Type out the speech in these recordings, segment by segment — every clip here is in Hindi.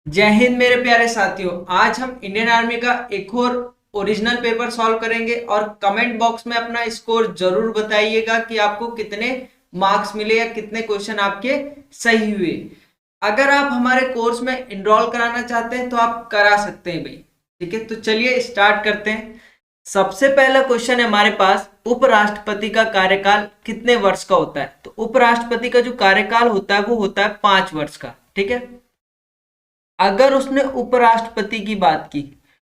जय हिंद मेरे प्यारे साथियों। आज हम इंडियन आर्मी का एक और ओरिजिनल पेपर सॉल्व करेंगे और कमेंट बॉक्स में अपना स्कोर जरूर बताइएगा कि आपको कितने मार्क्स मिले या कितने क्वेश्चन आपके सही हुए। अगर आप हमारे कोर्स में एनरोल कराना चाहते हैं तो आप करा सकते हैं भाई। ठीक है, तो चलिए स्टार्ट करते हैं। सबसे पहला क्वेश्चन है हमारे पास, उपराष्ट्रपति का कार्यकाल कितने वर्ष का होता है। तो उपराष्ट्रपति का जो कार्यकाल होता है वो होता है 5 वर्ष का। ठीक है, अगर उसने उपराष्ट्रपति की बात की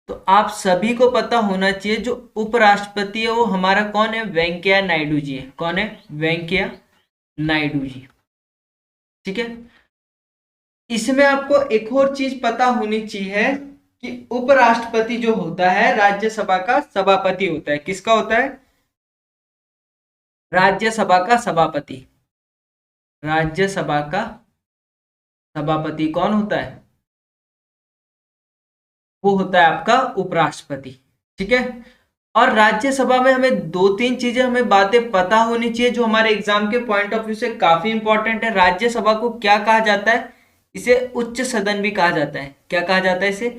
तो आप सभी को पता होना चाहिए जो उपराष्ट्रपति है वो हमारा कौन है, वेंकैया नायडू जी है। कौन है? वेंकैया नायडू जी। ठीक है, इसमें आपको एक और चीज पता होनी चाहिए कि उपराष्ट्रपति जो होता है राज्यसभा का सभापति होता है। किसका होता है? राज्यसभा का सभापति। राज्यसभा का सभापति कौन होता है? वो होता है आपका उपराष्ट्रपति। ठीक है, और राज्यसभा में हमें दो तीन चीजें, हमें बातें पता होनी चाहिए जो हमारे एग्जाम के पॉइंट ऑफ व्यू से काफी इंपॉर्टेंट है। राज्यसभा को क्या कहा जाता है? इसे उच्च सदन भी कहा जाता है। क्या कहा जाता है इसे?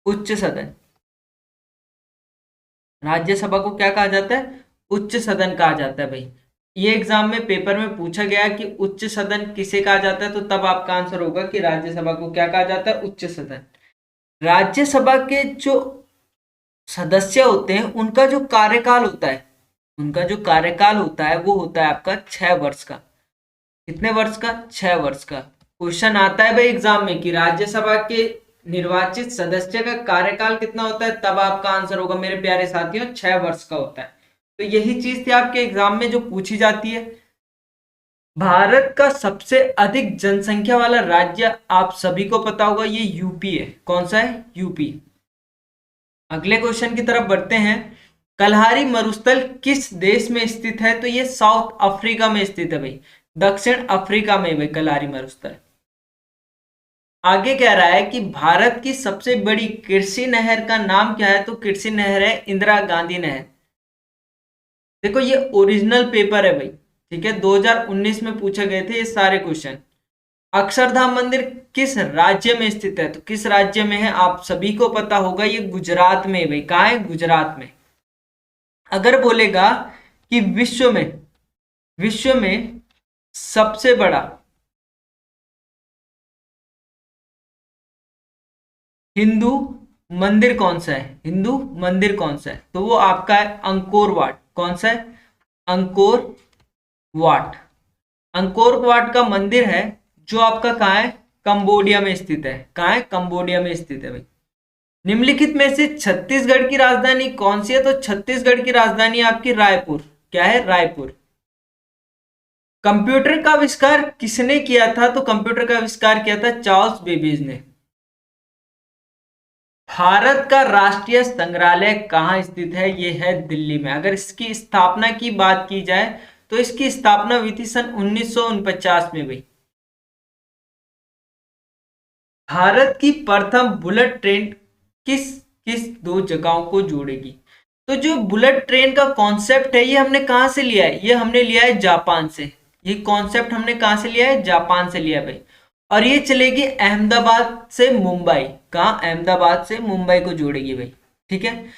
उच्च सदन। राज्यसभा को क्या कहा जाता है? उच्च सदन कहा जाता है भाई। ये एग्जाम में पेपर में पूछा गया कि उच्च सदन किसे कहा जाता है, तो तब आपका आंसर होगा कि राज्यसभा को क्या कहा जाता है? उच्च सदन। राज्यसभा के जो सदस्य होते हैं उनका जो कार्यकाल होता है, उनका जो कार्यकाल होता है वो होता है आपका 6 वर्ष का। कितने वर्ष का? 6 वर्ष का। क्वेश्चन आता है भाई एग्जाम में कि राज्यसभा के निर्वाचित सदस्य का कार्यकाल कितना होता है, तब आपका आंसर होगा मेरे प्यारे साथियों 6 वर्ष का होता है। तो यही चीज थी आपके एग्जाम में जो पूछी जाती है। भारत का सबसे अधिक जनसंख्या वाला राज्य आप सभी को पता होगा, ये यूपी है। कौन सा है? यूपी। अगले क्वेश्चन की तरफ बढ़ते हैं। कलहारी मरुस्थल किस देश में स्थित है? तो ये साउथ अफ्रीका में स्थित है भाई। दक्षिण अफ्रीका में भाई कलहारी मरुस्थल। आगे कह रहा है कि भारत की सबसे बड़ी कृषि नहर का नाम क्या है? तो कृषि नहर है इंदिरा गांधी नहर। देखो ये ओरिजिनल पेपर है भाई। ठीक है, 2019 में पूछे गए थे ये सारे क्वेश्चन। अक्षरधाम मंदिर किस राज्य में स्थित है? तो किस राज्य में है आप सभी को पता होगा, ये गुजरात में है भाई। कहाँ है? गुजरात में। अगर बोलेगा कि विश्व में सबसे बड़ा हिंदू मंदिर कौन सा है, हिंदू मंदिर कौन सा है, तो वो आपका है अंकोर वाट। कौन सा है? Angkor Wat. अंकोर वाट का मंदिर है जो आपका कहाँ है? कंबोडिया में स्थित है। कहाँ है? कंबोडिया में स्थित है भाई। निम्नलिखित में से छत्तीसगढ़ की राजधानी कौन सी है? तो छत्तीसगढ़ की राजधानी आपकी रायपुर। क्या है? रायपुर। कंप्यूटर का आविष्कार किसने किया था? तो कंप्यूटर का आविष्कार किया था चार्ल्स बेबेज ने। भारत का राष्ट्रीय संग्रहालय कहाँ स्थित है? ये है दिल्ली में। अगर इसकी स्थापना की बात की जाए तो इसकी स्थापना हुई थी सन 1949 में भाई। भारत की प्रथम बुलेट ट्रेन किस किस दो जगहों को जोड़ेगी? तो जो बुलेट ट्रेन का कॉन्सेप्ट है ये हमने कहां से लिया है? ये हमने लिया है जापान से। ये कॉन्सेप्ट हमने कहां से लिया है? जापान से लिया है भाई। और ये चलेगी अहमदाबाद से मुंबई। कहाँ? अहमदाबाद से मुंबई को जोड़ेगी भाई। ठीक है,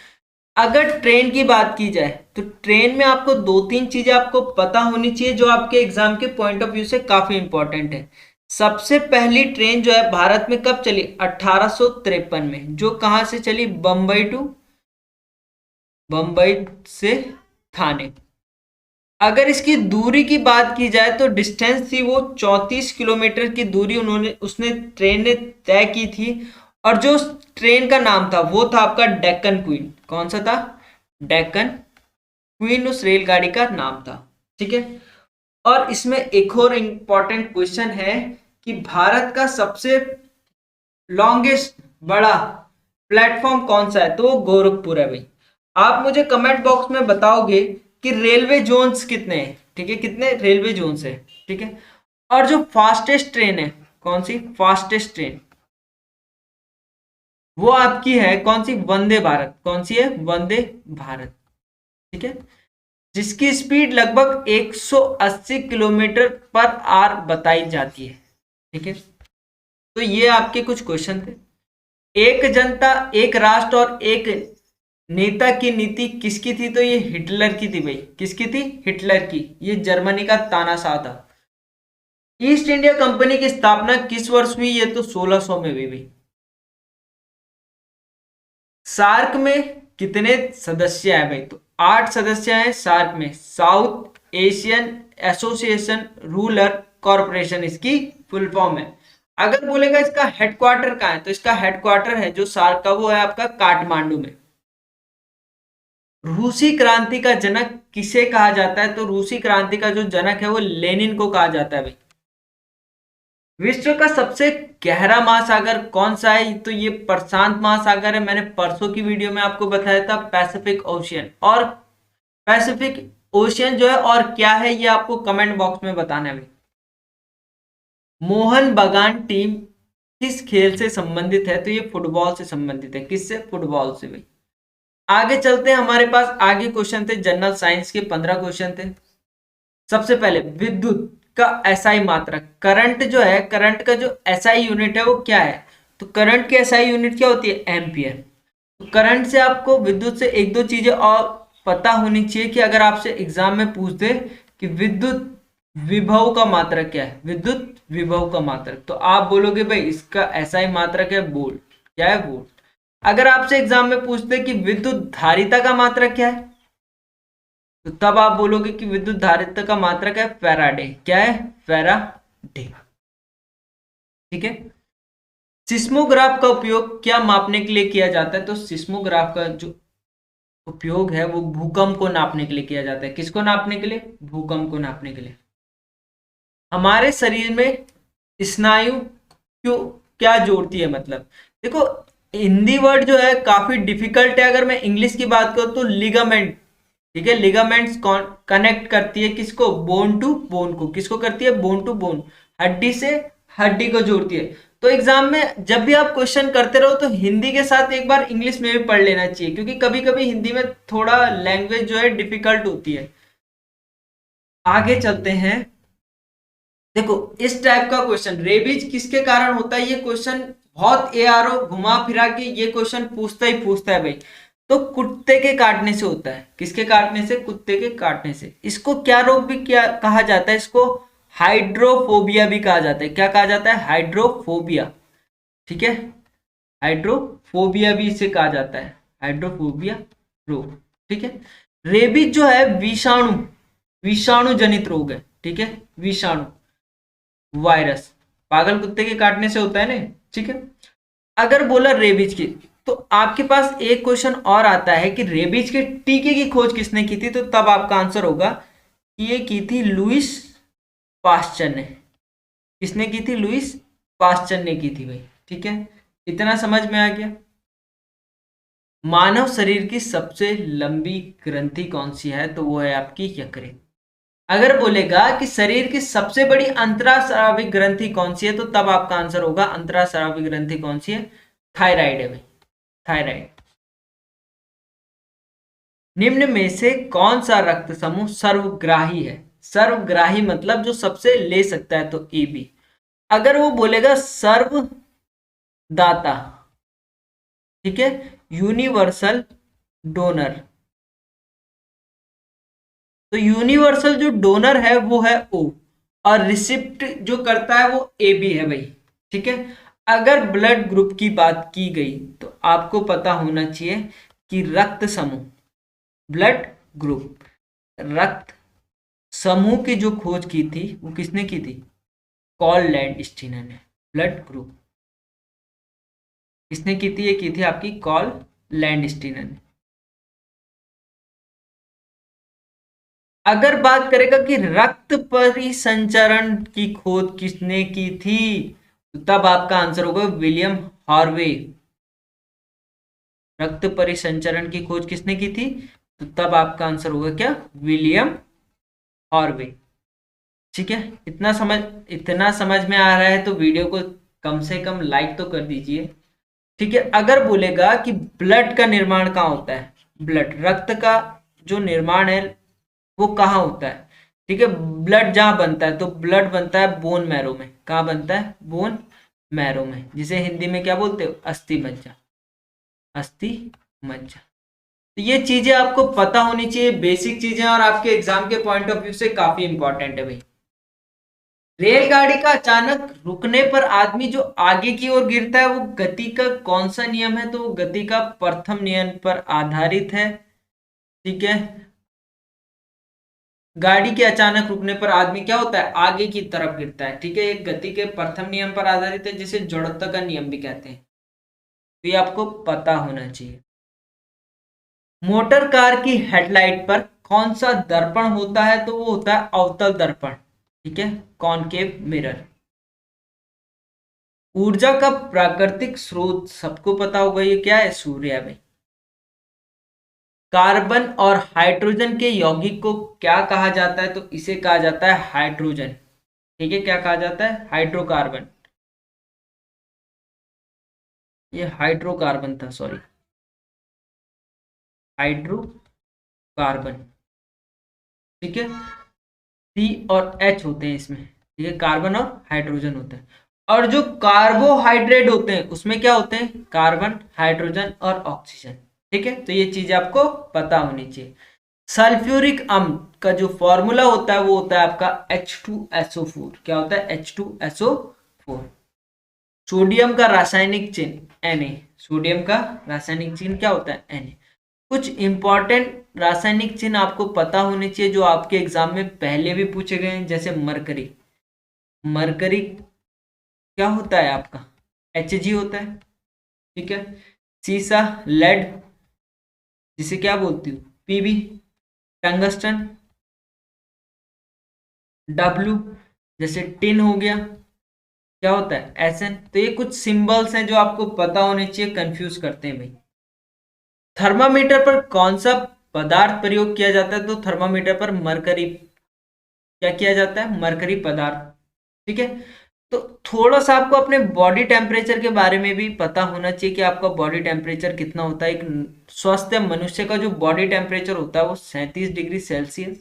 अगर ट्रेन की बात की जाए तो ट्रेन में आपको दो तीन चीजें आपको पता होनी चाहिए जो आपके एग्जाम के पॉइंट ऑफ व्यू से काफी इंपॉर्टेंट है। सबसे पहली ट्रेन जो है भारत में कब चली? 1853 में। जो कहां से चली? बंबई से थाने। अगर इसकी दूरी की बात की जाए तो डिस्टेंस थी वो 34 किलोमीटर की दूरी उन्होंने उसने ट्रेन ने तय की थी। और जो ट्रेन का नाम था वो था आपका डेक्कन क्वीन। कौन सा था? डेक्कन क्वीन उस रेलगाड़ी का नाम था। ठीक है, और इसमें एक और इंपॉर्टेंट क्वेश्चन है कि भारत का सबसे लॉन्गेस्ट बड़ा प्लेटफॉर्म कौन सा है? तो वो गोरखपुर है भाई। आप मुझे कमेंट बॉक्स में बताओगे कि रेलवे जोन्स कितने हैं। ठीक है, कितने रेलवे जोन्स है। ठीक है, और जो फास्टेस्ट ट्रेन है, कौन सी फास्टेस्ट ट्रेन? वो आपकी है कौन सी? वंदे भारत। कौन सी है? वंदे भारत। ठीक है, जिसकी स्पीड लगभग 180 किलोमीटर पर आवर बताई जाती है। ठीक है, तो ये आपके कुछ क्वेश्चन थे। एक जनता एक राष्ट्र और एक नेता की नीति किसकी थी? तो ये हिटलर की थी भाई। किसकी थी? हिटलर की। ये जर्मनी का तानाशाह था। ईस्ट इंडिया कंपनी की स्थापना किस वर्ष हुई? ये तो 1600 में हुई भाई। सार्क में कितने सदस्य हैं भाई? तो 8 सदस्य हैं सार्क में। South Asian association rural corporation इसकी फुल फॉर्म है। अगर बोलेगा इसका हेडक्वार्टर कहाँ है, तो इसका हेडक्वार्टर है जो सार्क का, वो है आपका काठमांडू में। रूसी क्रांति का जनक किसे कहा जाता है? तो रूसी क्रांति का जो जनक है वो लेनिन को कहा जाता है भाई। विश्व का सबसे गहरा महासागर कौन सा है? तो ये प्रशांत महासागर है। मैंने परसों की वीडियो में आपको बताया था पैसिफिक ओशियन। और पैसिफिक ओशियन जो है और क्या है, ये आपको कमेंट बॉक्स में बताना है भाई। मोहन बागान टीम किस खेल से संबंधित है? तो ये फुटबॉल से संबंधित है। किससे? फुटबॉल से भाई। आगे चलते हैं, हमारे पास आगे क्वेश्चन थे जनरल साइंस के, 15 क्वेश्चन थे। सबसे पहले विद्युत का एसआई मात्रक, करंट जो है, करंट का जो एसआई यूनिट है वो क्या है? तो करंट की एसआई यूनिट क्या होती है? एम्पियर। तो करंट से आपको, विद्युत से एक दो चीजें और पता होनी चाहिए कि अगर आपसे एग्जाम में पूछ दे कि विद्युत विभव का मात्रक क्या है, विद्युत विभव का मात्रक, तो आप बोलोगे भाई इसका एसआई मात्रक है वोल्ट। क्या है? वोल्ट। अगर आपसे एग्जाम में पूछते कि विद्युत धारिता का मात्रक क्या है, तो तब आप बोलोगे कि विद्युत धारिता का मात्रक है फैराडे। क्या है? फैराडे। ठीक है। सिस्मोग्राफ का उपयोग क्या मापने के लिए किया जाता है? तो सिस्मोग्राफ का जो उपयोग है वो भूकंप को नापने के लिए किया जाता है। किसको नापने के लिए? भूकंप को नापने के लिए। हमारे शरीर में स्नायु क्यों क्या जोड़ती है? मतलब देखो, हिंदी वर्ड जो है काफी डिफिकल्ट है। अगर मैं इंग्लिश की बात करूं तो लिगामेंट। ठीक है, लिगामेंट्स कनेक्ट करती है किसको? बोन टू बोन को। किसको करती है? बोन टू बोन, हड्डी से हड्डी को जोड़ती है। तो एग्जाम में जब भी आप क्वेश्चन करते रहो तो हिंदी के साथ एक बार इंग्लिश में भी पढ़ लेना चाहिए, क्योंकि कभी कभी हिंदी में थोड़ा लैंग्वेज जो है डिफिकल्ट होती है। आगे चलते हैं। देखो, इस टाइप का क्वेश्चन रेबीज किसके कारण होता है, ये क्वेश्चन बहुत एआरओ घुमा फिरा के ये क्वेश्चन पूछता ही पूछता है भाई। तो कुत्ते के काटने से होता है। किसके काटने से? कुत्ते के काटने से। इसको क्या रोग भी क्या कहा जाता है? इसको हाइड्रोफोबिया भी कहा जाता है। क्या कहा जाता है? हाइड्रोफोबिया। ठीक है, हाइड्रोफोबिया भी इसे कहा जाता है, हाइड्रोफोबिया रोग। ठीक है। रेबीज जो है विषाणु, विषाणु जनित रोग है। ठीक है, विषाणु, वायरस, पागल कुत्ते के काटने से होता है ना। ठीक है। अगर बोला रेबीज की, तो आपके पास एक क्वेश्चन और आता है कि रेबीज के टीके की खोज किसने की थी? तो तब आपका आंसर होगा कि ये की थी लुईस पास्चर ने। किसने की थी? लुईस पास्चर ने की थी भाई। ठीक है, इतना समझ में आ गया। मानव शरीर की सबसे लंबी ग्रंथि कौन सी है? तो वो है आपकी यकृत। अगर बोलेगा कि शरीर की सबसे बड़ी अंतरास्रावी ग्रंथि कौन सी है, तो तब आपका आंसर होगा अंतरास्रावी ग्रंथि कौन सी है? थायराइड है भाई, थायराइड। निम्न में से कौन सा रक्त समूह सर्वग्राही है? सर्वग्राही मतलब जो सबसे ले सकता है, तो ए बी। अगर वो बोलेगा सर्वदाता, ठीक है, यूनिवर्सल डोनर, तो यूनिवर्सल जो डोनर है वो है ओ, और रिसिप्ट जो करता है वो ए बी है भाई। ठीक है। अगर ब्लड ग्रुप की बात की गई तो आपको पता होना चाहिए कि रक्त समूह, ब्लड ग्रुप, रक्त समूह की जो खोज की थी वो किसने की थी? कॉल लैंडस्टीनर ने। ब्लड ग्रुप किसने की थी? ये की थी आपकी कॉल लैंडस्टीनर ने। अगर बात करेगा कि रक्त परिसंचरण की खोज किसने की थी, तो तब आपका आंसर होगा विलियम हार्वे। रक्त परिसंचरण की खोज किसने की थी? तो तब आपका आंसर होगा क्या? William Harvey. ठीक है, इतना समझ में आ रहा है तो वीडियो को कम से कम लाइक तो कर दीजिए। ठीक है। अगर बोलेगा कि ब्लड का निर्माण कहाँ होता है, ब्लड, रक्त का जो निर्माण है वो कहाँ होता है? ठीक है, ब्लड जहां बनता है, तो ब्लड बनता है बोन मैरो में। कहाँ बनता है? बोन मैरो में, जिसे हिंदी में क्या बोलते हो, अस्थि मज्जा, अस्थि मज्जा। तो ये चीजें आपको पता होनी चाहिए, बेसिक चीजें, और आपके एग्जाम के पॉइंट ऑफ व्यू से काफी इंपॉर्टेंट है भाई। रेलगाड़ी का अचानक रुकने पर आदमी जो आगे की ओर गिरता है, वो गति का कौन सा नियम है, तो वो गति का प्रथम नियम पर आधारित है। ठीक है, गाड़ी के अचानक रुकने पर आदमी क्या होता है, आगे की तरफ गिरता है। ठीक है, एक गति के प्रथम नियम पर आधारित है, जिसे जड़त्व का नियम भी कहते हैं। तो ये आपको पता होना चाहिए। मोटर कार की हेडलाइट पर कौन सा दर्पण होता है, तो वो होता है अवतल दर्पण। ठीक है, कॉनकेव मिरर। ऊर्जा का प्राकृतिक स्रोत सबको पता होगा, ये क्या है, सूर्य है भाई। कार्बन और हाइड्रोजन के यौगिक को क्या कहा जाता है, तो इसे कहा जाता है हाइड्रोजन। ठीक है, क्या कहा जाता है, हाइड्रोकार्बन। ये हाइड्रोकार्बन था, सॉरी, हाइड्रोकार्बन। ठीक है, सी और एच होते हैं इसमें। ठीक है, कार्बन और हाइड्रोजन होते हैं। और जो कार्बोहाइड्रेट होते हैं उसमें क्या होते हैं, कार्बन, हाइड्रोजन और ऑक्सीजन। ठीक है, तो ये चीज आपको पता होनी चाहिए। सल्फ्यूरिक अम्ल का जो फॉर्मूला होता है वो होता है आपका H2SO4। क्या होता है, H2SO4। सोडियम का रासायनिक चिन्ह Na। सोडियम का रासायनिक चिन्ह क्या होता है, Na। कुछ इंपॉर्टेंट रासायनिक चिन्ह आपको पता होने चाहिए, जो आपके एग्जाम में पहले भी पूछे गए हैं, जैसे मरकरी। मरकरी क्या होता है आपका, Hg होता है। ठीक है, सीसा, लेड, जिसे क्या बोलती हूँ, Pb। टंगस्टन, W, जैसे टिन हो गया, क्या होता है, Sn। तो ये कुछ सिंबल्स हैं जो आपको पता होने चाहिए, कंफ्यूज करते हैं भाई। थर्मामीटर पर कौन सा पदार्थ प्रयोग किया जाता है, तो थर्मामीटर पर मरकरी, क्या किया जाता है, मरकरी पदार्थ। ठीक है, तो थोड़ा सा आपको अपने बॉडी टेम्परेचर के बारे में भी पता होना चाहिए कि आपका बॉडी टेम्परेचर कितना होता है। एक स्वस्थ मनुष्य का जो बॉडी टेम्परेचर होता है वो 37 डिग्री सेल्सियस।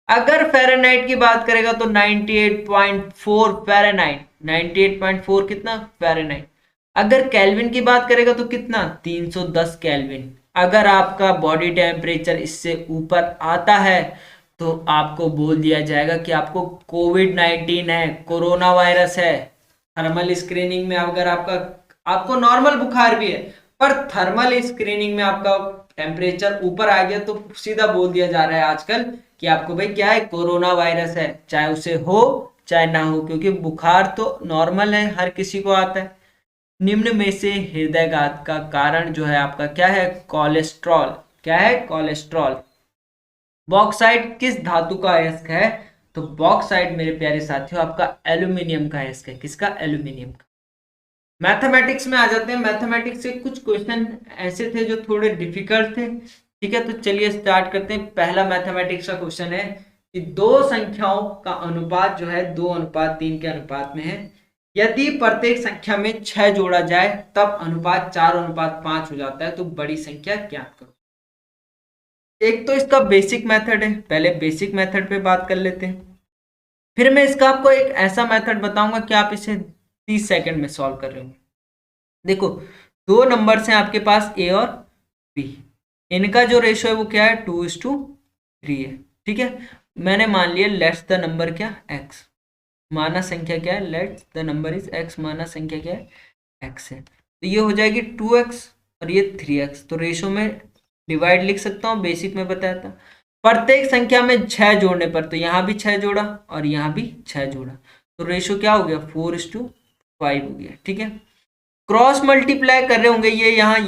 अगर फ़ारेनहाइट की बात करेगा तो 98.4 फ़ारेनहाइट। 98.4 कितना, फ़ारेनहाइट। अगर केल्विन की बात करेगा तो कितना, 310 केल्विन। अगर आपका बॉडी टेम्परेचर इससे ऊपर आता है तो आपको बोल दिया जाएगा कि आपको कोविड-19 है, कोरोना वायरस है। थर्मल स्क्रीनिंग में अगर आपको नॉर्मल बुखार भी है, पर थर्मल स्क्रीनिंग में आपका टेम्परेचर ऊपर आ गया तो सीधा बोल दिया जा रहा है आजकल कि आपको भाई क्या है, कोरोना वायरस है, चाहे उसे हो चाहे ना हो, क्योंकि बुखार तो नॉर्मल है, हर किसी को आता है। निम्न में से हृदयघात का कारण जो है आपका क्या है, कोलेस्ट्रॉल। क्या है, कोलेस्ट्रॉल। बॉक्साइट किस धातु का अयस्क है, तो बॉक्साइट मेरे प्यारे साथियों आपका एल्यूमिनियम का अयस्क है। किसका, एल्यूमिनियम का। मैथमेटिक्स में आ जाते हैं। मैथमेटिक्स से कुछ क्वेश्चन ऐसे थे जो थोड़े डिफिकल्ट थे। ठीक है, तो चलिए स्टार्ट करते हैं। पहला मैथमेटिक्स का क्वेश्चन है कि दो संख्याओं का अनुपात जो है 2:3 के अनुपात में है। यदि प्रत्येक संख्या में 6 जोड़ा जाए तब अनुपात 4:5 हो जाता है, तो बड़ी संख्या ज्ञात करो। एक तो इसका बेसिक मेथड है, पहले बेसिक मेथड पे बात कर लेते हैं। फिर मैं इसका आपको एक ऐसा मेथड बताऊंगा कि आप इसे 30 सेकंड में सॉल्व कर रहे हो। देखो, दो नंबर्स हैं आपके पास, ए और बी। इनका जो रेशो है वो क्या है, 2:3 है। ठीक है, मैंने मान लिया लेट्स द नंबर क्या, एक्स। माना संख्या क्या है, let's the number is x. माना संख्या क्या है, एक्स है। तो ये हो जाएगी 2x और ये 3x। तो रेशो में डिवाइड लिख सकता हूँ, बेसिक में बताया था। प्रत्येक संख्या में 6 जोड़ने पर, तो यहाँ भी 6 जोड़ा और यहाँ भी 6 जोड़ा, तो रेशो क्या हो गया, 4:5 हो गया। ठीक है, क्रॉस मल्टीप्लाई कर रहे होंगे ये यहाँ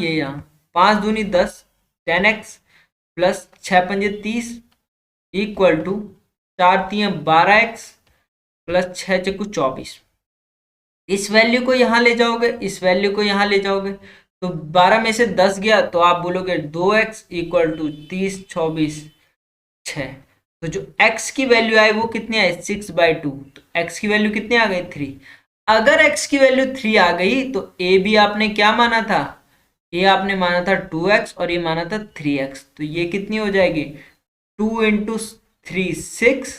5 दूनी 10, 10x प्लस 6 पंजे 30 इक्वल टू 4 3 12x प्लस 6 चक्कू 24। इस वैल्यू को यहाँ ले जाओगे, इस वैल्यू को यहाँ ले जाओगे, तो 12 में से 10 गया तो आप बोलोगे 2x इक्वल टू 30 24 6। तो जो x की वैल्यू आई वो कितनी आई, 6/2। तो x की वैल्यू कितनी आ गई, 3। अगर x की वैल्यू 3 आ गई तो a भी आपने क्या माना था, a आपने माना था 2x और ये माना था 3x। तो ये कितनी हो जाएगी, 2 × 3 6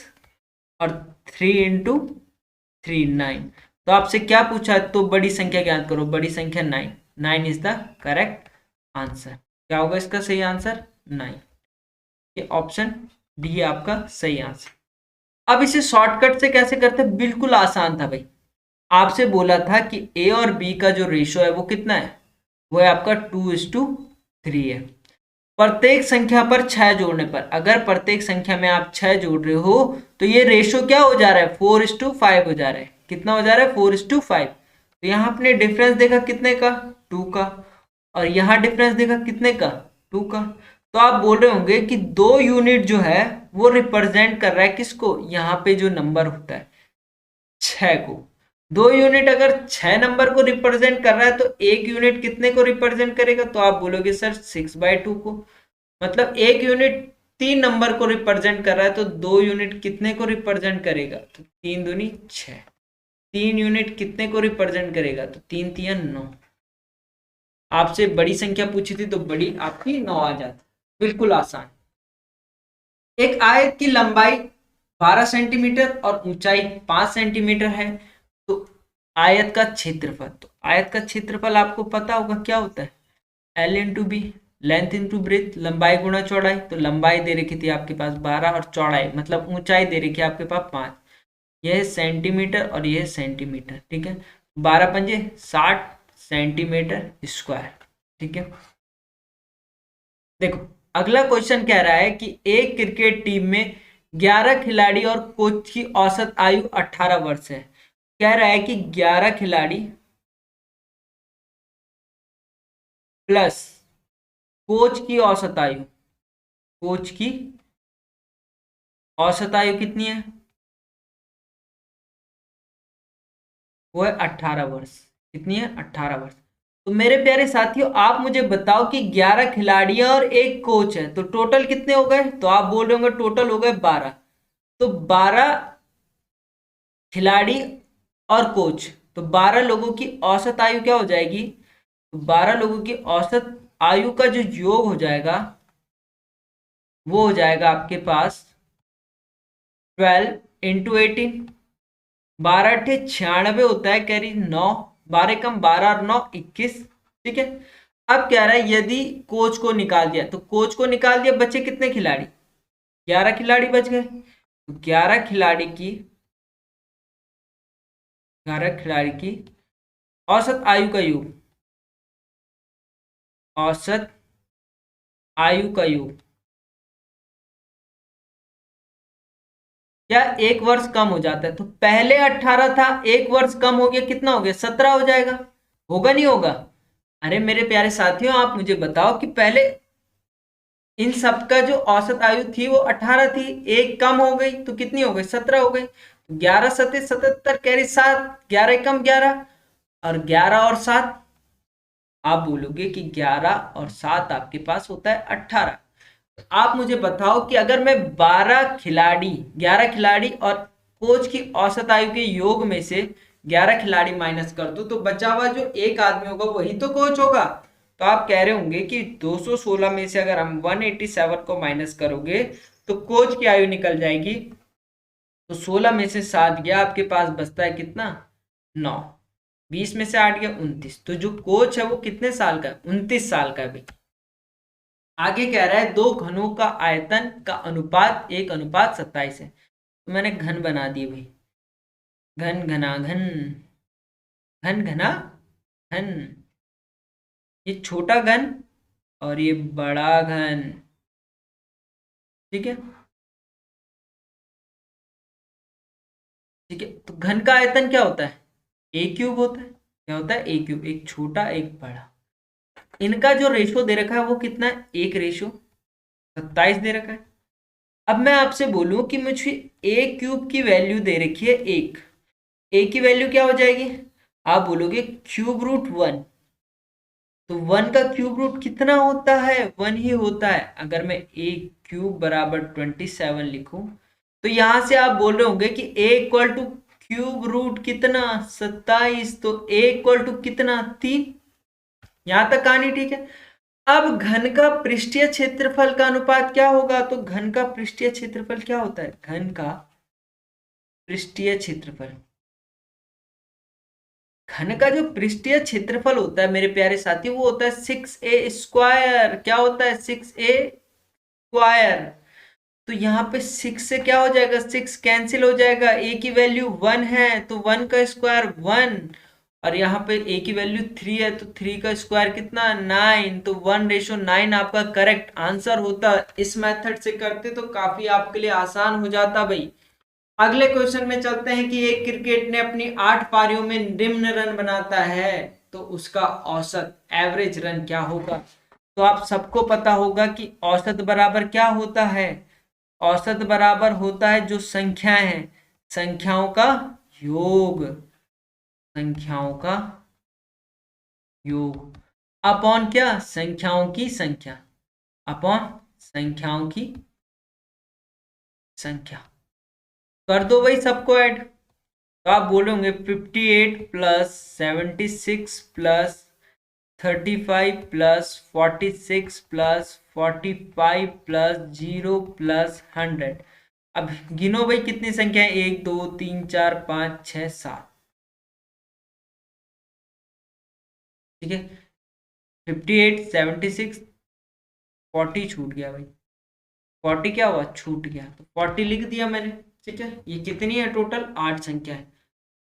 और 3 × 3 9। तो आपसे क्या पूछा है, तो बड़ी संख्या ज्ञात करो, बड़ी संख्या 9, 9 इज द करेक्ट आंसर। क्या होगा इसका सही आंसर? 9। ये ऑप्शन डी है आपका सही आंसर। अब इसे शॉर्टकट से कैसे करते हैं? बिल्कुल आसान था भाई। आपसे बोला था कि ए और बी का जो रेशो है वो कितना है, वो है आपका 2:3 है। प्रत्येक संख्या पर 6 जोड़ने पर, अगर प्रत्येक संख्या में आप 6 जोड़ रहे हो तो ये रेशो क्या हो जा रहा है, 4:5 हो जा रहा है। कितना हो जा रहा है? 4:5। तो यहाँ आपने डिफरेंस देखा कितने का, 2 का, और यहाँ डिफरेंस देखा कितने का, 2 का। तो आप बोल रहे होंगे कि 2 यूनिट जो है वो रिप्रेजेंट कर रहा है किसको, यहाँ पे जो नंबर होता है 6 को। 2 यूनिट अगर 6 नंबर को रिप्रेजेंट कर रहा है तो 1 यूनिट कितने को रिप्रेजेंट करेगा? तो आप बोलोगे सर 6/2 को। मतलब 1 यूनिट 3 नंबर को रिप्रेजेंट कर रहा है तो 2 यूनिट कितने को रिप्रेजेंट करेगा? तो 3 दूनी 6। 3 यूनिट कितने को रिप्रेजेंट करेगा? तो 3 तिया 9। आपसे बड़ी संख्या पूछी थी तो बड़ी आपकी 9 आ जाती। बिल्कुल आसान। एक आयत की लंबाई 12 सेंटीमीटर और ऊंचाई 5 सेंटीमीटर है, तो आयत का क्षेत्रफल, तो आयत का क्षेत्रफल आपको पता होगा क्या होता है, L into B, length into breadth, लंबाई गुणा चौड़ाई। तो लंबाई दे रखी थी आपके पास 12 और चौड़ाई मतलब ऊंचाई दे रखी है आपके पास 5। यह है सेंटीमीटर और यह है सेंटीमीटर, ठीक है। 12 पंजे 60 सेंटीमीटर स्क्वायर, ठीक है। देखो अगला क्वेश्चन कह रहा है कि एक क्रिकेट टीम में 11 खिलाड़ी और कोच की औसत आयु 18 वर्ष है। कह रहा है कि 11 खिलाड़ी प्लस कोच की औसत आयु, कोच की औसत आयु कितनी है? वो है 18 वर्ष। कितनी है? 18 वर्ष। तो मेरे प्यारे साथियों आप मुझे बताओ कि 11 खिलाड़ी और एक कोच है तो टोटल कितने हो गए? तो आप बोल रहे होंगे टोटल हो गए 12। तो 12 खिलाड़ी और कोच, तो 12 लोगों की औसत आयु क्या हो जाएगी? 12 लोगों की औसत आयु का जो योग हो जाएगा वो हो जाएगा आपके पास 12 इंटू 18। 12 अट्ठे 96 होता है, कैरी 9, 12 कम 12 और 9 21, ठीक है। अब कह रहा है यदि कोच को निकाल दिया, तो कोच को निकाल दिया, बचे कितने खिलाड़ी? 11 खिलाड़ी बच गए। तो 11 खिलाड़ी की, 11 खिलाड़ी की औसत आयु का योग, औसत आयु का योग क्या 1 वर्ष कम हो जाता है? तो पहले 18 था, 1 वर्ष कम हो गया, कितना हो गया? 17 हो जाएगा। होगा नहीं होगा? अरे मेरे प्यारे साथियों आप मुझे बताओ कि पहले इन सबका जो औसत आयु थी वो 18 थी, एक कम हो गई तो कितनी हो गई? 17 हो गई। 11 सत्ते 77 कैरी 7, 11 कम 11, और 11 और 7, आप बोलोगे कि 11 और 7 आपके पास होता है 18। आप मुझे बताओ कि अगर मैं 12 खिलाड़ी, 11 खिलाड़ी और कोच की औसत आयु के योग में से 11 खिलाड़ी माइनस कर दूं तो बचा हुआ जो एक आदमी होगा वही तो कोच होगा। तो आप कह रहे होंगे कि 216 में से अगर हम 187 को माइनस करोगे तो कोच की आयु निकल जाएगी। तो 16 में से 7 गया, आपके पास बचता है कितना? 9। 20 में से 8 गया 29। तो जो कोच है वो कितने साल का है? 29 साल का है भाई। आगे कह रहा है दो घनों का आयतन का अनुपात 1:27 है। तो मैंने घन बना दिए भाई, घन घना घन, घन घना घन, ये छोटा घन और ये बड़ा घन, ठीक है। ठीक है, तो घन का आयतन क्या होता है? ए क्यूब होता है। क्या होता है? ए क्यूब, एक छोटा एक बड़ा। इनका जो रेशो दे रखा है वो कितना है? 1:27 दे रखा है। अब मैं आपसे बोलूं कि मुझे ए क्यूब की वैल्यू दे रखी है 1, ए की वैल्यू क्या हो जाएगी? आप बोलोगे क्यूब रूट 1। तो 1 का क्यूब रूट कितना होता है? 1 ही होता है। अगर मैं ए क्यूब बराबर 27 लिखूं तो यहां से आप बोल रहे होंगे कि ए इक्वल टू क्यूब रूट कितना? 27। तो ए इक्वल टू कितना? 3। यहां तक कहानी ठीक है। अब घन का पृष्ठीय क्षेत्रफल का अनुपात क्या होगा? तो घन का पृष्ठीय क्षेत्रफल क्या होता है? घन का पृष्ठीय क्षेत्रफल घन का जो पृष्ठीय क्षेत्रफल होता है मेरे प्यारे साथी, वो होता है 6a²। क्या होता है? 6a²। तो यहाँ पे 6 से क्या हो जाएगा? 6 कैंसिल हो जाएगा, a की वैल्यू 1 है तो 1 का स्क्वायर 1, और यहाँ पे a की वैल्यू 3 है तो 3 का स्क्वायर कितना? 9। तो 1:9 आपका करेक्ट आंसर होता। इस मेथड से करते तो काफी आपके लिए आसान हो जाता भाई। अगले क्वेश्चन में चलते हैं कि एक क्रिकेट ने अपनी 8 पारियों में निम्न रन बनाता है तो उसका औसत एवरेज रन क्या होगा? तो आप सबको पता होगा कि औसत बराबर क्या होता है? औसत बराबर होता है जो संख्याएं हैं, संख्याओं का योग, संख्याओं का योग अपॉन क्या? संख्याओं की संख्या, अपॉन संख्याओं की संख्या। कर दो भाई सबको ऐड। तो आप बोलोगे 58 plus 76 plus 35 plus 46 plus 45 plus 0 plus 100। अब गिनो भाई कितनी संख्या है? 1 2 3 4 5 6 7। ठीक है, 58 76 40 छूट गया भाई, 40 क्या हुआ? छूट गया, तो 40 लिख दिया मैंने। ठीक है, ये कितनी है? टोटल 8 संख्या है।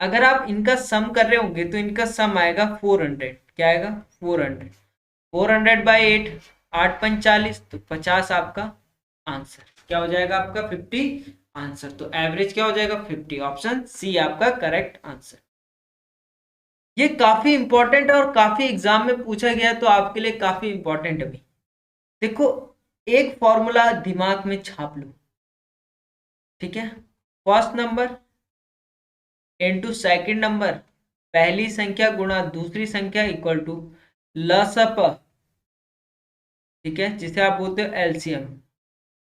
अगर आप इनका सम कर रहे होंगे तो इनका सम आएगा 400। क्या आएगा? 400। 400/8, 8×5 = 40, तो 50 आपका आंसर क्या हो जाएगा? आपका 50 आंसर। तो एवरेज क्या हो जाएगा? 50। ऑप्शन सी आपका करेक्ट आंसर। ये काफी इंपॉर्टेंट है और काफी एग्जाम में पूछा गया, तो आपके लिए काफी इंपॉर्टेंट है भाई। देखो, एक फॉर्मूला दिमाग में छाप लो। ठीक है, first number into second number, पहली संख्या गुणा दूसरी संख्या इक्वल टू लसप, ठीक है, जिसे आप बोलते हो एलसीएम,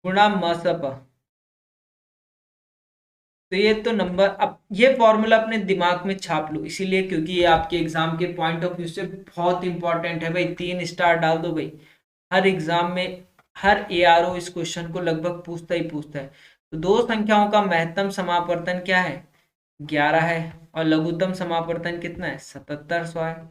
गुणा मसप। तो ये तो नंबर, अब ये फॉर्मूला अपने दिमाग में छाप लो, इसीलिए क्योंकि ये आपके एग्जाम के पॉइंट ऑफ व्यू से बहुत इंपॉर्टेंट है भाई। 3 स्टार डाल दो भाई। हर एग्जाम में हर एआरओ इस क्वेश्चन को लगभग पूछता ही पूछता है। तो दो संख्याओं का महत्तम समापवर्तन क्या है? 11 है, और लघुत्तम समापवर्तन कितना है? 7700 है।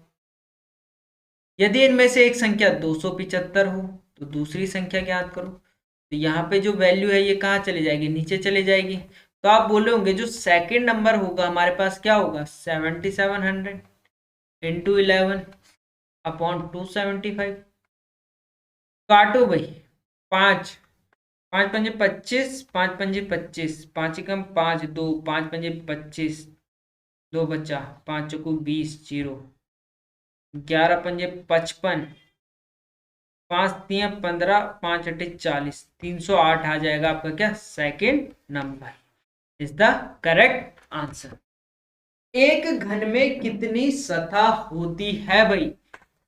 यदि इनमें से एक संख्या 275 हो तो दूसरी संख्या ज्ञात करो। तो यहाँ पे जो वैल्यू है ये कहाँ चली जाएगी? नीचे चली जाएगी। तो आप बोले होंगे जो सेकंड नंबर होगा हमारे पास क्या होगा? 7700 इंटू 11 अपॉन 275। काटो भाई, 5 5 पंजे 25, 5 पंजे 25, 5 एकम 5, 2 5 पंजे 25, 2 बचा, 5 चौको 20, 0, 11 पंजे 55, 5 3 15, 5 8 40, 308 आ जाएगा आपका क्या? Second number is the correct answer. एक घन में कितनी सतह होती है भाई?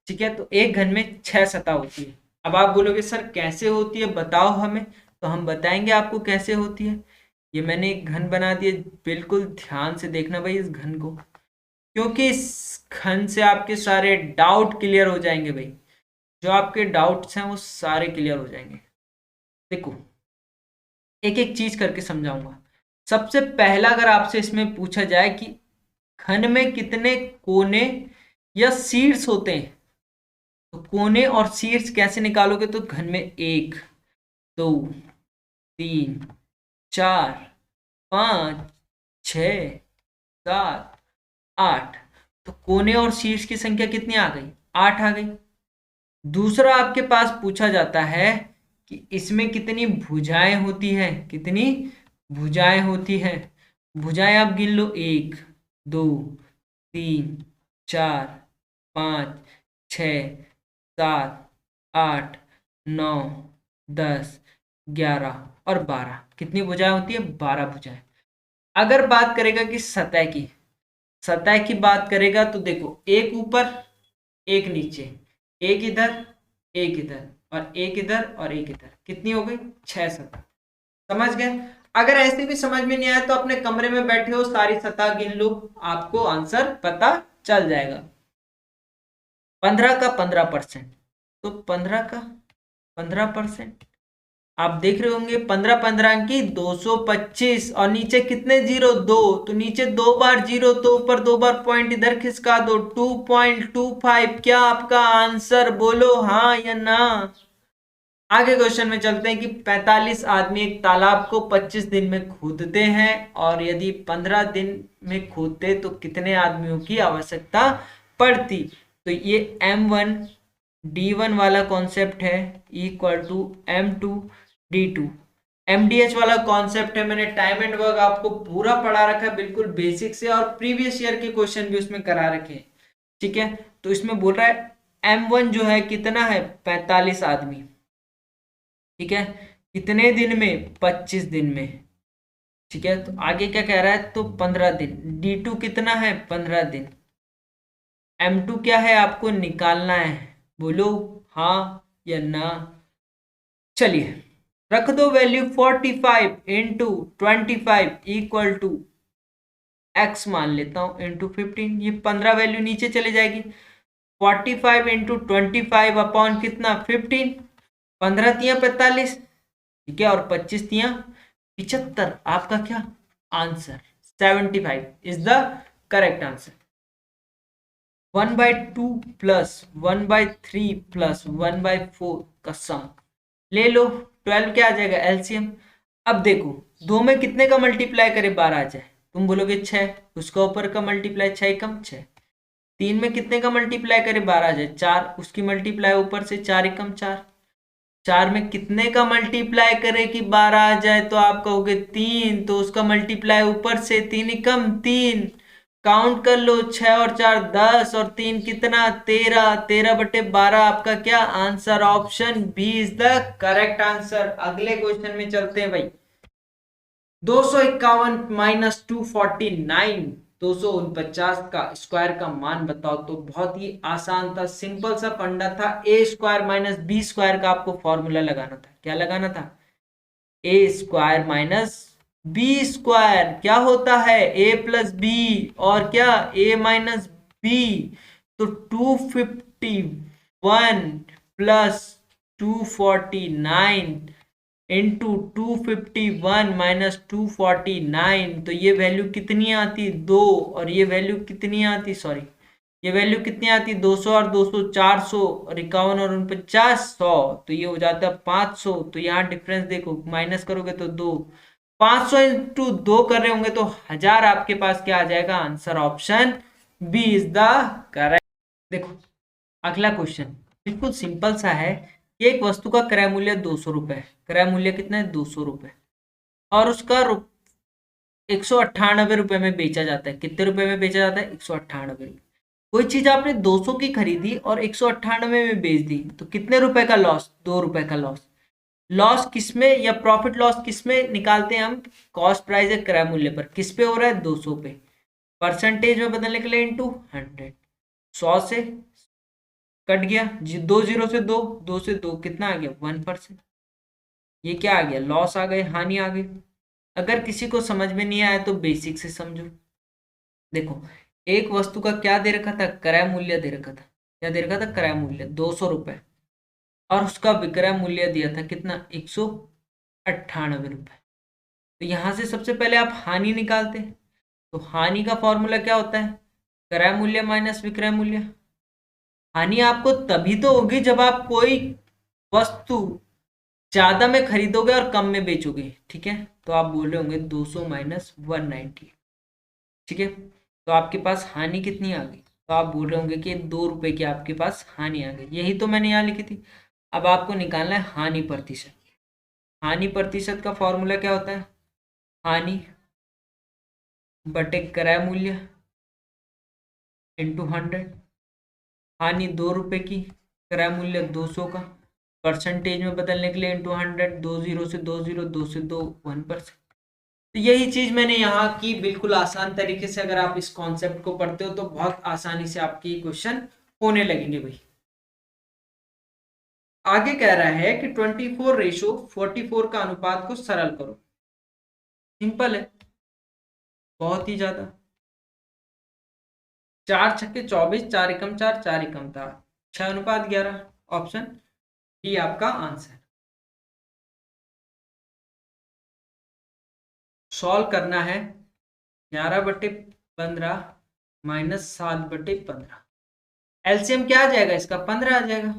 ठीक है, तो एक घन में 6 सतह होती है। अब आप बोलोगे सर कैसे होती है, बताओ हमें। तो हम बताएंगे आपको कैसे होती है। ये मैंने एक घन बना दिया, बिल्कुल ध्यान से देखना भाई इस घन को, क्योंकि इस घन से आपके सारे डाउट क्लियर हो जाएंगे भाई। जो आपके डाउट्स हैं वो सारे क्लियर हो जाएंगे। देखो, एक एक चीज करके समझाऊंगा। सबसे पहला, अगर आपसे इसमें पूछा जाए कि घन में कितने कोने या शीर्ष होते हैं, तो कोने और शीर्ष कैसे निकालोगे? तो घन में 1 2 3 4 5 6 7 8, तो कोने और शीर्ष की संख्या कितनी आ गई? 8 आ गई। दूसरा आपके पास पूछा जाता है कि इसमें कितनी भुजाएं होती हैं? कितनी भुजाएं होती हैं? भुजाएं आप गिन लो, 1 2 3 4 5 6 7 8 9 10 11 और 12। कितनी भुजाएं होती है? 12 भुजाएं। अगर बात करेगा कि सतह की, सतह की बात करेगा तो देखो, एक ऊपर एक नीचे, एक इधर एक इधर और एक इधर और एक इधर, कितनी हो गई? 6 सतह। समझ गए? अगर ऐसे भी समझ में नहीं आया तो अपने कमरे में बैठे हो सारी सतह गिन लो, आपको आंसर पता चल जाएगा। 15 का 15%, तो 15 का 15%, आप देख रहे होंगे 15 अंक की 225 और नीचे कितने जीरो, दो, तो नीचे 2 बार जीरो तो ऊपर 2 बार पॉइंट इधर खिसका दो, 2.25 क्या आपका आंसर, बोलो हाँ या ना। आगे क्वेश्चन में चलते हैं कि 45 आदमी एक तालाब को 25 दिन में खोदते हैं और यदि 15 दिन में खोदते तो कितने आदमियों की आवश्यकता पड़ती। तो ये M1D1 वाला कॉन्सेप्ट है इक्वल टू M2D2। MDH वाला कॉन्सेप्ट है, मैंने टाइम एंड वर्क आपको पूरा पढ़ा रखा है बिल्कुल बेसिक से, और प्रीवियस ईयर के क्वेश्चन भी उसमें करा रखे हैं। ठीक है, तो इसमें बोल रहा है M1 जो है कितना है, 45 आदमी। ठीक है, कितने दिन में, 25 दिन में। ठीक है, तो आगे क्या कह रहा है, तो 15 दिन। D2 कितना है, 15 दिन। M2 क्या है आपको निकालना है, बोलो हाँ या ना। चलिए रख दो value 45 into 25 equal to x मान लेता हूं इंटू 15। ये 15 वैल्यू नीचे चले जाएगी, 45 इंटू 25 अपॉन कितना, 15। 15 तिया 45, ठीक है, और 25 तिया 75। आपका क्या answer, 75 is the correct answer. 1/2 plus 1/3 plus 1/4 का सम ले लो, 12 क्या आ जाएगा एलसीएम। अब देखो दो में कितने का मल्टीप्लाई करे 12 आ जाए, तुम बोलोगे 6, उसका ऊपर का मल्टीप्लाई 6 कम 6। 3 में कितने का मल्टीप्लाई करे 12 आ जाए 4, उसकी मल्टीप्लाई ऊपर से 4 कम 4। 4 में कितने का मल्टीप्लाई करे कि 12 आ जाए, तो आप कहोगे 3, तो उसका मल्टीप्लाई ऊपर से 3 कम 3। काउंट कर लो, 6 और 4 10 और 3 कितना, 13। 13/12 आपका क्या answer, option B is the correct answer. अगले क्वेश्चन में चलते हैं भाई। 251 माइनस 249, 249 का स्क्वायर का मान बताओ। तो बहुत ही आसान था, सिंपल सा फंडा था, ए स्क्वायर माइनस बी स्क्वायर का आपको फॉर्मूला लगाना था। क्या लगाना था, ए स्क्वायर माइनस बी स्क्वायर। क्या होता है, ए प्लस बी, और क्या ए माइनस बी। तो 251 प्लस 249 इंटू 251 माइनस 249, तो ये वैल्यू कितनी आती, 2, और ये वैल्यू कितनी आती, सॉरी ये वैल्यू कितनी आती, 200 और 200 400, और 51 और 49 100, तो ये हो जाता है 500। तो यहाँ डिफरेंस देखो, माइनस करोगे तो 2, 500 इंटू 2 कर रहे होंगे तो 1000 आपके पास क्या आ जाएगा answer, option B is the correct. देखो अगला क्वेश्चन बिल्कुल सिंपल सा है। एक वस्तु का क्रय मूल्य 200 रुपए, क्रय मूल्य कितना है 200 रुपए, और उसका 198 रुपए में बेचा जाता है। कितने रुपए में बेचा जाता है, 198 रुपए। कोई चीज आपने 200 की खरीदी और 198 में बेच दी, तो कितने रुपए का लॉस, 2 रुपए का लॉस। लॉस किसमें या प्रॉफिट लॉस किसमें निकालते हैं हम, कॉस्ट प्राइस है क्रय मूल्य पर, किस पे हो रहा है 200 पे, परसेंटेज में बदलने के लिए इंटू 100। 100 से कट गया जी, 2 जीरो से 2, 2 से 2 कितना आ गया 1%। ये क्या आ गया, लॉस आ गए, हानि आ गई। अगर किसी को समझ में नहीं आया तो बेसिक से समझो। देखो एक वस्तु का क्या दे रखा था, क्रय मूल्य दे रखा था। क्या दे रखा था, क्रय मूल्य 200 रुपए, और उसका विक्रय मूल्य दिया था कितना, 198 रुपए। तो यहां से सबसे पहले आप हानि निकालते हैं। तो हानि का फॉर्मूला क्या होता है, क्रय मूल्य माइनस विक्रय मूल्य। हानि आपको तभी तो होगी जब आप कोई वस्तु ज्यादा में खरीदोगे और कम में बेचोगे। ठीक है, तो आप बोल रहे होंगे 200 माइनस 190। ठीक है, तो आपके पास हानि कितनी आ गई, तो आप बोल रहे होंगे कि 2 रुपए की आपके पास हानि आ गई। यही तो मैंने यहाँ लिखी थी। अब आपको निकालना है हानि प्रतिशत। हानि प्रतिशत का फॉर्मूला क्या होता है, हानि बटे क्रय मूल्य इंटू 100। हानि 2 रुपए की, क्रय मूल्य 200 का, परसेंटेज में बदलने के लिए इंटू 100। 2 जीरो से 2 जीरो, 2 से 2 1%। तो यही चीज मैंने यहाँ की बिल्कुल आसान तरीके से। अगर आप इस कॉन्सेप्ट को पढ़ते हो तो बहुत आसानी से आपकी क्वेश्चन होने लगेंगे भाई। आगे कह रहा है कि 24:44 का अनुपात को सरल करो। सिंपल है, बहुत ही ज्यादा। 4 छक्के 24, 4 एकम 4, 4 एकम 4, 6:11, ऑप्शन डी आपका आंसर। सॉल्व करना है 11/15 -7/15। एलसीएम क्या आ जाएगा इसका? 15 आ जाएगा।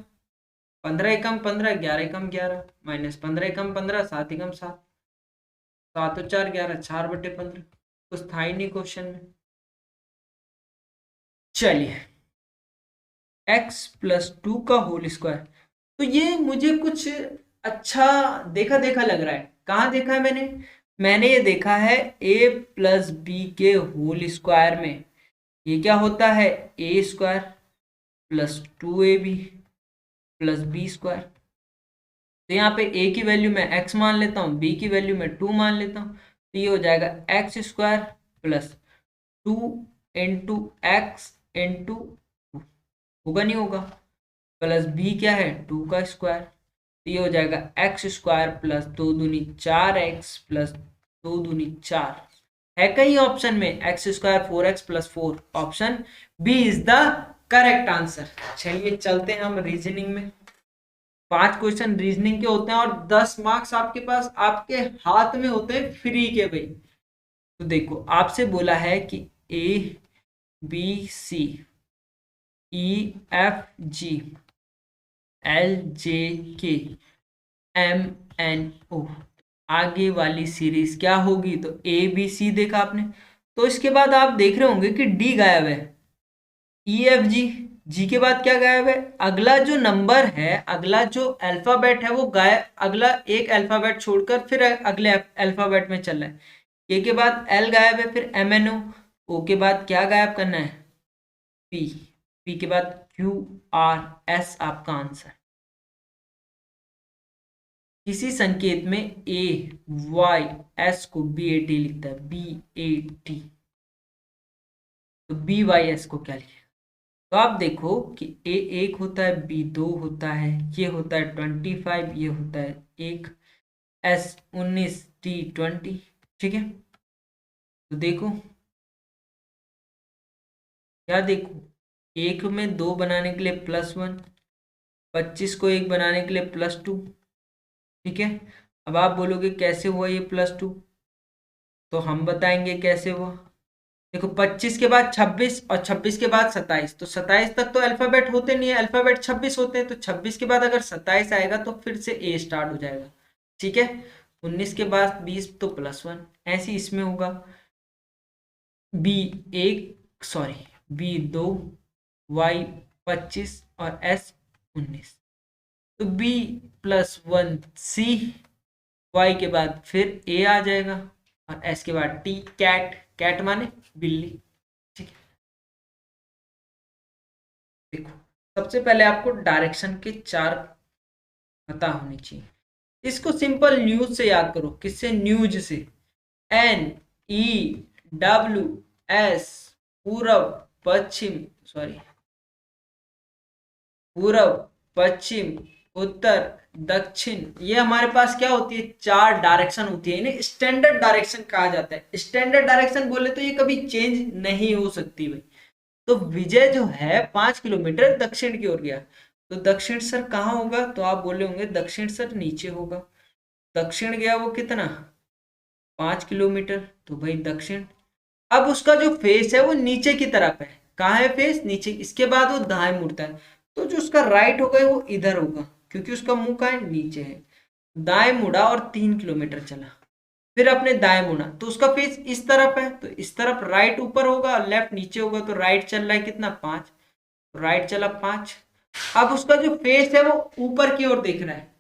15 एकम 15, 11 एकम 11, -15 एकम 15, 7 एकम 7, 7 और 4 11, 4/15। कुछ था ही नहीं क्वेश्चन में। चलिए, x+2 का होल स्क्वायर। तो ये मुझे कुछ अच्छा देखा देखा लग रहा है। कहाँ देखा है मैंने ये देखा है a+b के होल स्क्वायर में। ये क्या होता है? a² + 2ab + b²। तो यहाँ पे a की वैल्यू मैं x मान लेता हूँ, b की वैल्यू मैं 2 मान लेता हूँ। तो ये हो जाएगा x² + 2 × x × होगा नहीं होगा, प्लस b क्या है? 2 का स्क्वायर। तो ये हो जाएगा x² + 2 दूनी 4x + 2 दूनी 4। है कहीं ऑप्शन में x² 4x + 4? Option B is the correct answer. चलिए चलते हैं हम रीजनिंग में। 5 क्वेश्चन रीजनिंग के होते हैं और 10 मार्क्स आपके पास आपके हाथ में होते हैं फ्री के भाई। तो देखो, आपसे बोला है कि A B C E F G L J K M N O आगे वाली सीरीज क्या होगी? तो A B C देखा आपने, तो इसके बाद आप देख रहे होंगे कि D गायब है। E F G, G के बाद क्या गायब है? अगला जो नंबर है, अगला जो अल्फाबेट है वो गायब, अगला एक अल्फाबेट छोड़कर फिर अगले अल्फाबेट में चल रहा है। K के बाद L गायब है, फिर M N O। O के बाद क्या गायब करना है? P। P के बाद Q R S आपका आंसर। किसी संकेत में A Y S को BAT लिखता है, BAT। तो BYS को क्या लिखेगा? तो आप देखो कि A 1 होता है, B 2 होता है, ये होता है 25, ये होता है 1, S 19, T 20। ठीक है, तो देखो क्या देखो, 1 में 2 बनाने के लिए +1, 25 को 1 बनाने के लिए +2। ठीक है, अब आप बोलोगे कैसे हुआ ये +2? तो हम बताएंगे कैसे हुआ। देखो, 25 के बाद 26 और 26 के बाद 27, तो 27 तक तो अल्फाबेट होते नहीं है, अल्फाबेट 26 होते हैं। तो 26 के बाद अगर 27 आएगा तो फिर से A स्टार्ट हो जाएगा। ठीक है, 19 के बाद 20 तो +1, ऐसे इसमें होगा। B 2, Y 25 और S 19। तो B+1 C, Y के बाद फिर A आ जाएगा और S के बाद T, कैट। कैट माने बिल्ली। ठीक है, देखो सबसे पहले आपको डायरेक्शन के 4 पता होनी चाहिए। इसको सिंपल न्यूज से याद करो। किससे? न्यूज से। NEWS, पूरब पश्चिम, सॉरी, पूरब पश्चिम उत्तर दक्षिण। ये हमारे पास क्या होती है? 4 डायरेक्शन होती है। इन्हें स्टैंडर्ड डायरेक्शन कहा जाता है। स्टैंडर्ड डायरेक्शन बोले तो ये कभी चेंज नहीं हो सकती भाई। तो विजय जो है 5 किलोमीटर दक्षिण की ओर गया, तो दक्षिण सर कहाँ होगा? तो आप बोले होंगे दक्षिण सर नीचे होगा। दक्षिण गया वो कितना? 5 किलोमीटर। तो भाई दक्षिण, अब उसका जो फेस है वो नीचे की तरफ है। कहाँ है फेस? नीचे। इसके बाद वो दाएं मुड़ता है, तो जो उसका राइट होगा वो इधर होगा, क्योंकि उसका मुंह कहाँ है? नीचे है। दाएं मुड़ा और 3 किलोमीटर चला, फिर अपने दाएं मुड़ा, तो उसका फेस इस तरफ है, तो इस तरफ राइट ऊपर होगा और लेफ्ट नीचे होगा। तो राइट चल रहा है कितना? 5। राइट चला 5। अब उसका जो फेस है वो ऊपर की ओर देख रहा है।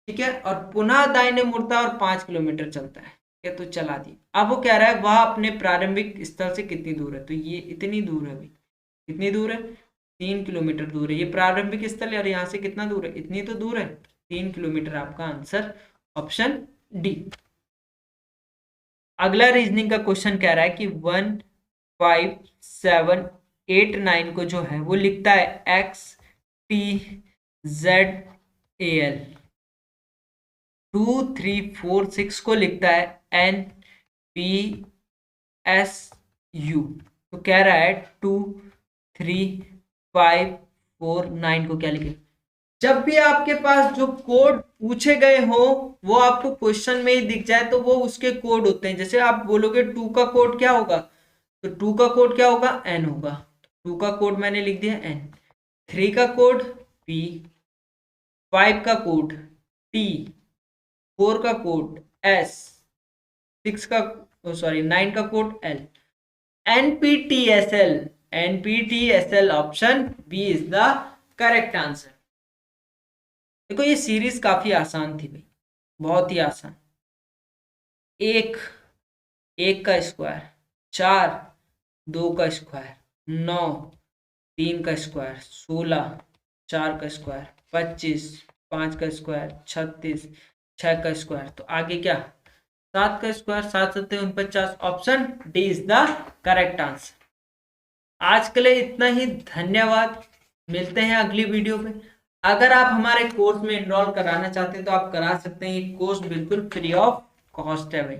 ठीक है, और पुनः दाहिने मुड़ता है और 5 किलोमीटर चलता है। ये तो चला दी। अब वो कह रहा है वह अपने प्रारंभिक स्थल से कितनी दूर है? तो ये इतनी दूर है भाई। कितनी दूर है? 3 किलोमीटर दूर है। ये प्रारंभिक स्थल है और यहाँ से कितना दूर है? इतनी तो दूर है, 3 किलोमीटर। आपका आंसर ऑप्शन डी। अगला रीजनिंग का क्वेश्चन कह रहा है कि 1 5 7 8 9 को जो है वो लिखता है XTZAL। 2 3 4 6 को लिखता है NPSU। तो कह रहा है 2 3 5 4 9 को क्या लिखे? जब भी आपके पास जो कोड पूछे गए हो वो आपको क्वेश्चन में ही दिख जाए तो वो उसके कोड होते हैं। जैसे आप बोलोगे 2 का कोड क्या होगा, तो 2 का कोड क्या होगा, n होगा। 2 का कोड मैंने लिख दिया n। 3 का कोड p, 5 का कोड t, 4 का कोड s, 6 का सॉरी 9 का code l। NPTSL, NPTSL option B is the correct answer. देखो ये सीरीज काफी आसान थी भाई, बहुत ही आसान। एक, एक का स्क्वायर, 4, 2 का स्क्वायर, 9, 3 का स्क्वायर, 16, 4 का स्क्वायर, 25, 5 का स्क्वायर, 36, 6 का स्क्वायर, तो आगे क्या, 7 का square, 7 7 49, option D is the correct answer. आज के लिए इतना ही, धन्यवाद। मिलते हैं अगली वीडियो में। अगर आप हमारे कोर्स में एनरोल कराना चाहते हैं तो आप करा सकते हैं। ये कोर्स बिल्कुल फ्री ऑफ कॉस्ट है भाई।